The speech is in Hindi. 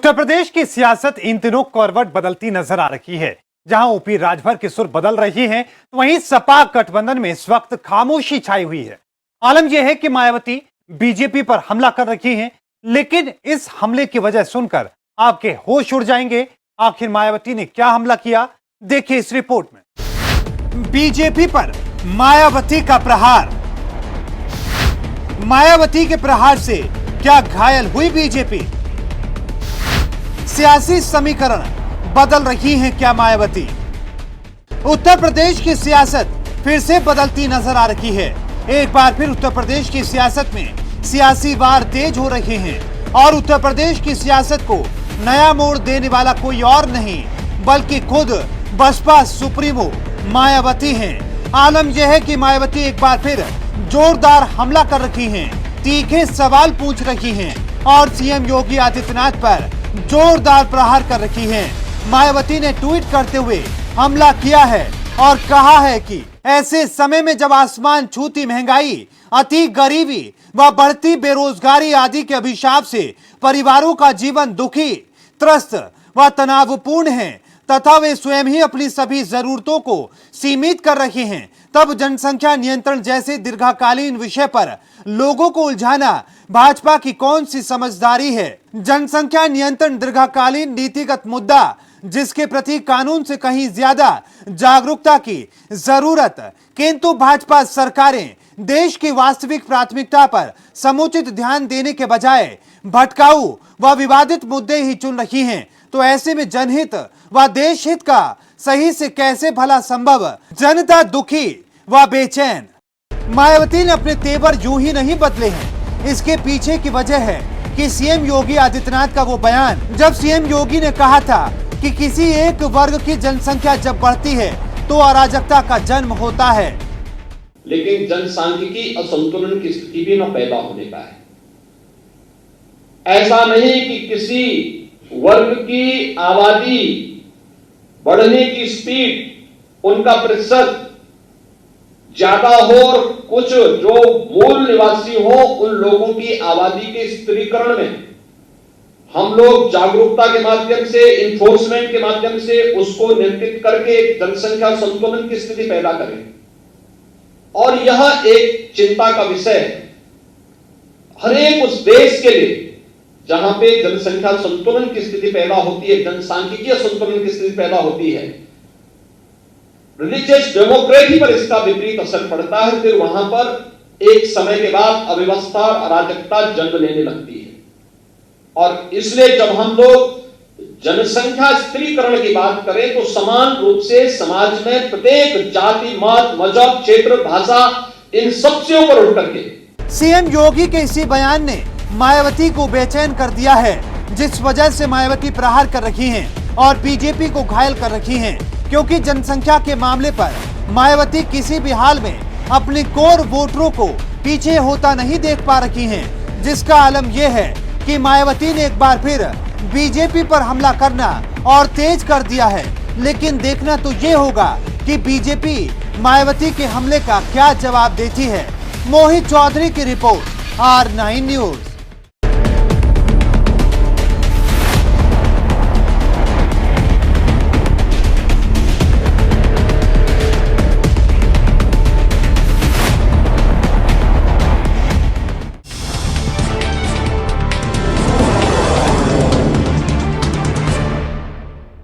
उत्तर प्रदेश की सियासत इन दिनों करवट बदलती नजर आ रही है। जहां ओपी राजभर की सुर बदल रही है, तो वहीं सपा गठबंधन में इस वक्त खामोशी छाई हुई है। आलम यह है कि मायावती बीजेपी पर हमला कर रही हैं, लेकिन इस हमले की वजह सुनकर आपके होश उड़ जाएंगे। आखिर मायावती ने क्या हमला किया, देखिए इस रिपोर्ट में। बीजेपी पर मायावती का प्रहार। मायावती के प्रहार से क्या घायल हुई बीजेपी? सियासी समीकरण बदल रही है क्या मायावती? उत्तर प्रदेश की सियासत फिर से बदलती नजर आ रही है। एक बार फिर उत्तर प्रदेश की सियासत में सियासी वार तेज हो रहे हैं और उत्तर प्रदेश की सियासत को नया मोड़ देने वाला कोई और नहीं बल्कि खुद बसपा सुप्रीमो मायावती हैं। आलम यह है कि मायावती एक बार फिर जोरदार हमला कर रही हैं, तीखे सवाल पूछ रही हैं और सीएम योगी आदित्यनाथ पर जोरदार प्रहार कर रही हैं। मायावती ने ट्वीट करते हुए हमला किया है और कहा है कि ऐसे समय में जब आसमान छूती महंगाई, अति गरीबी व बढ़ती बेरोजगारी आदि के अभिशाप से परिवारों का जीवन दुखी, त्रस्त व तनावपूर्ण है तथा वे स्वयं ही अपनी सभी जरूरतों को सीमित कर रहे हैं, तब जनसंख्या नियंत्रण जैसे दीर्घकालीन विषय पर लोगों को उलझाना भाजपा की कौन सी समझदारी है? जनसंख्या नियंत्रण दीर्घकालीन नीतिगत मुद्दा जिसके प्रति कानून से कहीं ज्यादा जागरूकता की जरूरत, किंतु भाजपा सरकारें देश की वास्तविक प्राथमिकता पर समुचित ध्यान देने के बजाय भटकाऊ व विवादित मुद्दे ही चुन रही हैं। तो ऐसे में जनहित व देश हित का सही से कैसे भला संभव? जनता दुखी व बेचैन। मायावती ने अपने तेवर यूं ही नहीं बदले हैं। इसके पीछे की वजह है कि सीएम योगी आदित्यनाथ का वो बयान, जब सीएम योगी ने कहा था कि किसी एक वर्ग की जनसंख्या जब बढ़ती है तो अराजकता का जन्म होता है, लेकिन जनसांख्यिकी असंतुलन की स्थिति भी न पैदा होने का है। ऐसा नहीं कि किसी वर्ग की आबादी बढ़ने की स्पीड, उनका प्रतिशत ज्यादा हो और कुछ जो मूल निवासी हो उन लोगों की आबादी के स्थिरीकरण में हम लोग जागरूकता के माध्यम से, इन्फोर्समेंट के माध्यम से उसको नियंत्रित करके एक जनसंख्या संतुलन की स्थिति पैदा करें। और यह एक चिंता का विषय है हर एक उस देश के लिए जहां पे जनसंख्या संतुलन की स्थिति पैदा होती है, जनसांख्यिकीय संतुलन की स्थिति पैदा होती है। रिलीजियस डेमोक्रेसी पर इसका विपरीत असर पड़ता है, फिर वहां पर एक समय के बाद अव्यवस्था और अराजकता जन्म लेने लगती है। और इसलिए जब हम लोग जनसंख्या स्थिरीकरण की बात करें तो समान रूप से समाज में प्रत्येक जाति, मत, मजहब, क्षेत्र, भाषा, इन सबसे ऊपर उठ करके सीएम योगी के इसी बयान ने मायावती को बेचैन कर दिया है, जिस वजह से मायावती प्रहार कर रही हैं और बीजेपी को घायल कर रही हैं, क्योंकि जनसंख्या के मामले पर मायावती किसी भी हाल में अपने कोर वोटरों को पीछे होता नहीं देख पा रही हैं, जिसका आलम यह है कि मायावती ने एक बार फिर बीजेपी पर हमला करना और तेज कर दिया है। लेकिन देखना तो ये होगा कि बीजेपी मायावती के हमले का क्या जवाब देती है। मोहित चौधरी की रिपोर्ट, R9 न्यूज।